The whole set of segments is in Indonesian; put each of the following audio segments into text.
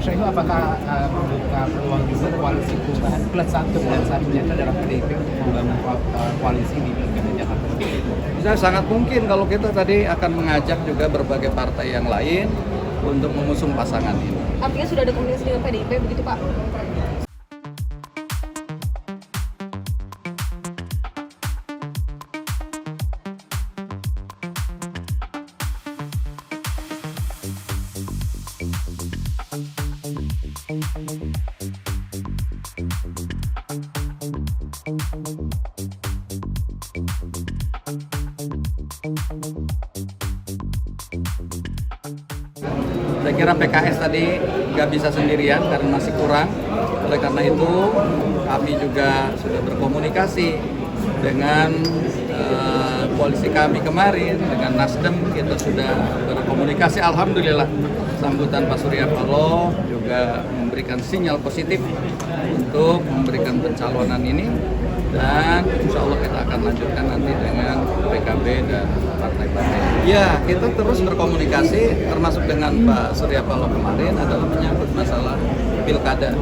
Syahyu, apakah membuka peluang juga koalisi perubahan plus satu dan Sarjana dalam PDIP untuk membangun koalisi di Pilkada Jakarta? Bisa sangat mungkin kalau kita tadi akan mengajak juga berbagai partai yang lain untuk mengusung pasangan ini. Artinya sudah ada komunikasi dengan PDIP begitu Pak? Saya kira PKS tadi nggak bisa sendirian karena masih kurang. Oleh karena itu kami juga sudah berkomunikasi dengan koalisi kami kemarin, dengan Nasdem kita sudah berkomunikasi. Alhamdulillah sambutan Pak Surya Paloh juga memberikan sinyal positif untuk memberikan pencalonan ini. Dan insya Allah kita akan lanjutkan nanti dengan PKB dan partai-partai. Ya, kita terus berkomunikasi termasuk dengan Pak Surya Paloh kemarin adalah menyangkut masalah pilkada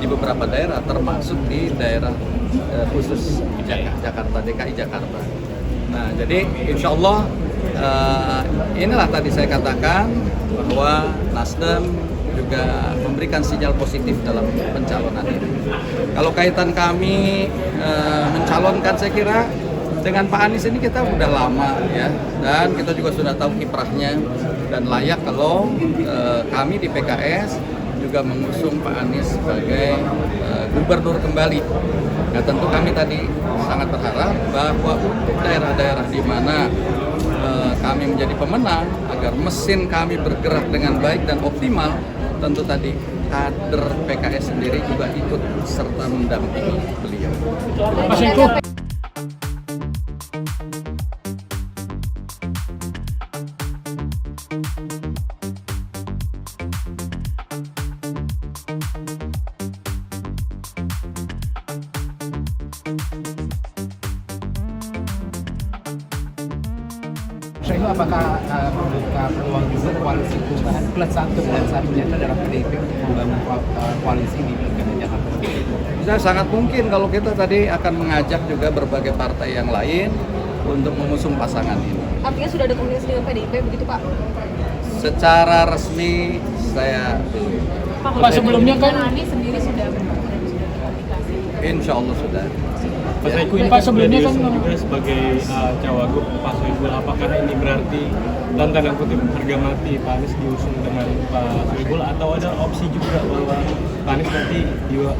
di beberapa daerah termasuk di daerah khusus Jakarta, DKI Jakarta. Nah, jadi insya Allah inilah tadi saya katakan bahwa Nasdem juga memberikan sinyal positif dalam pencalonan ini. Kalau kaitan kami mencalonkan, saya kira dengan Pak Anies ini kita udah lama ya, dan kita juga sudah tahu kiprahnya dan layak kalau kami di PKS juga mengusung Pak Anies sebagai gubernur kembali. Nah, tentu kami tadi sangat berharap bahwa untuk daerah-daerah di mana kami menjadi pemenang agar mesin kami bergerak dengan baik dan optimal, tentu tadi kader PKS sendiri juga ikut serta mendampingi beliau. Mas Eko. Syahyu, apakah membuka peluang juga koalisi perubahan plus satu dan Sarjana dalam PDIP untuk membangun koalisi di Pilkada Jakarta? Bisa sangat mungkin kalau kita tadi akan mengajak juga berbagai partai yang lain untuk mengusung pasangan ini. Artinya sudah ada komunikasi dengan PDIP begitu Pak? Secara resmi saya Pak, sebelumnya kan Anies sendiri sudah berkomunikasi. insya Allah sudah. Pak Saiful, Pak, sebelumnya kan juga sebagai cawagup Pak Saiful, apakah ini berarti dalam tanda kutip harga mati Pak Anies diusung dengan Pak Saiful, atau ada opsi juga bahwa Pak Anies nanti juga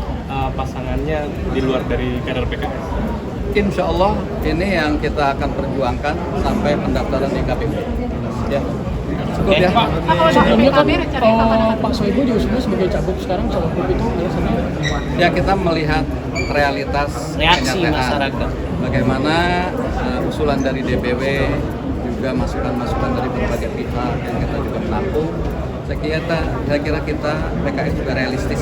pasangannya di luar dari kader PKS? Insya Allah ini yang kita akan perjuangkan sampai pendaftaran di KPU. Ya, cukup ya. Pak, sebelumnya kan Pak Soebul diusungnya sebagai cagup, sekarang cawagup itu alasannya? Ya, kita melihat realitas Reaksi kenyataan. masyarakat. Bagaimana usulan dari DPW juga masukan-masukan dari berbagai pihak yang kita juga menampung. Saya kira kita PKS juga realistis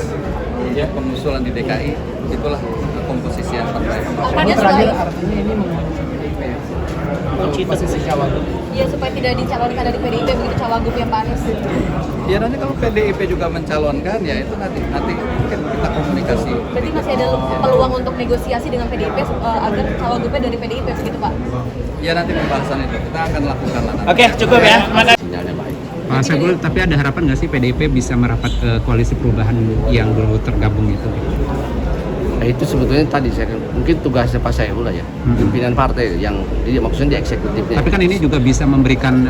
untuk pengusulan di DKI. Itulah komposisi yang terbaik. Artinya Terakhir, artinya ini posisi cawagup. ya supaya tidak dicalonkan dari PDIP begitu cawagupnya Pak Anies. Ya, nanti kalau PDIP juga mencalonkan, ya itu nanti mungkin kita komunikasi. Berarti masih ada peluang untuk negosiasi dengan PDIP agar cawagupnya dari PDIP begitu Pak? Ya, nanti pembahasan itu kita akan lakukan lah. Oke, cukup ya. Makasih. Sinyalnya baik. Pak Saiful, tapi ada harapan nggak sih PDIP bisa merapat ke koalisi perubahan yang dulu tergabung itu? Nah, itu sebetulnya tadi saya mungkin tugasnya Pak Saiful lah ya, pimpinan partai yang jadi maksudnya di eksekutifnya. Tapi kan ini juga bisa memberikan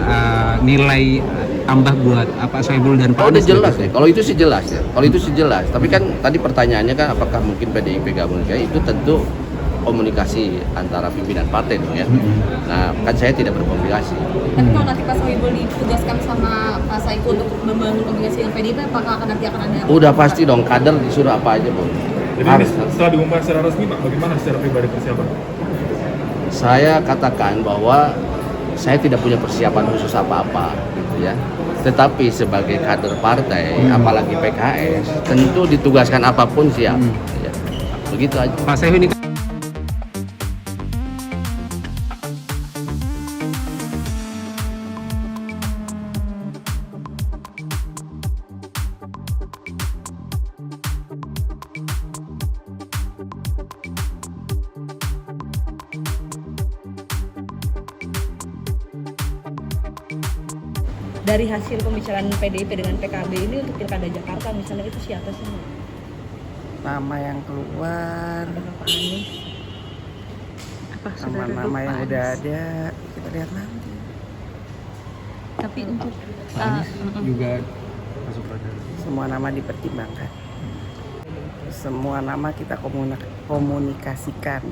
nilai tambah buat Pak Saiful dan Pak Udah Anies. jelas ya, kalau itu sih jelas ya, kalau itu sih jelas. Tapi kan tadi pertanyaannya kan apakah mungkin PDIP gabung, kayak itu tentu komunikasi antara pimpinan partai dong ya. Nah, kan saya tidak berkomunikasi. Tapi kalau nanti Pak Soebul ditugaskan sama Pak Saiful untuk membangun komunikasi dengan PDIP, apakah nanti akan ada? Udah pasti dong, kader disuruh apa aja pun. Jadi ini setelah diumumkan secara resmi Pak, bagaimana secara pribadi persiapan? Saya katakan bahwa saya tidak punya persiapan khusus apa-apa gitu ya. Tetapi sebagai kader partai, apalagi PKS, tentu ditugaskan apapun siap. Ya, begitu aja. Pak Saiful ini dari hasil pembicaraan PDIP dengan PKB ini untuk Pilkada Jakarta misalnya itu siapa sih Mbak? Nama yang keluar, Apakah Pak Anies? Apa sudah ada nama-nama Pak yang Anies? udah ada, kita lihat nanti. Tapi untuk Pak Anies juga Semua nama dipertimbangkan. Semua nama kita komunikasikan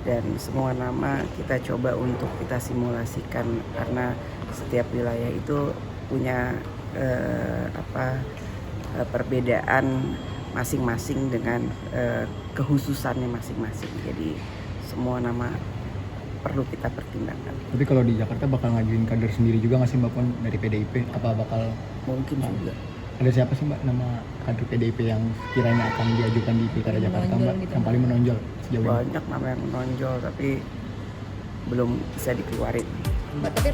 dan semua nama kita coba untuk kita simulasikan karena setiap wilayah itu punya perbedaan masing-masing dengan kehususannya masing-masing. Jadi semua nama perlu kita pertimbangkan. Tapi kalau di Jakarta bakal ngajuin kader sendiri juga nggak sih Mbak Puan dari PDIP? Apa bakal Mungkin juga. ada siapa sih Mbak nama kader PDIP yang kiranya akan diajukan di Pilkada Jakarta Menonjol Mbak? gitu. Yang paling menonjol sejauh ini? Banyak nama yang menonjol tapi belum bisa dikeluarin. Mbak, tapi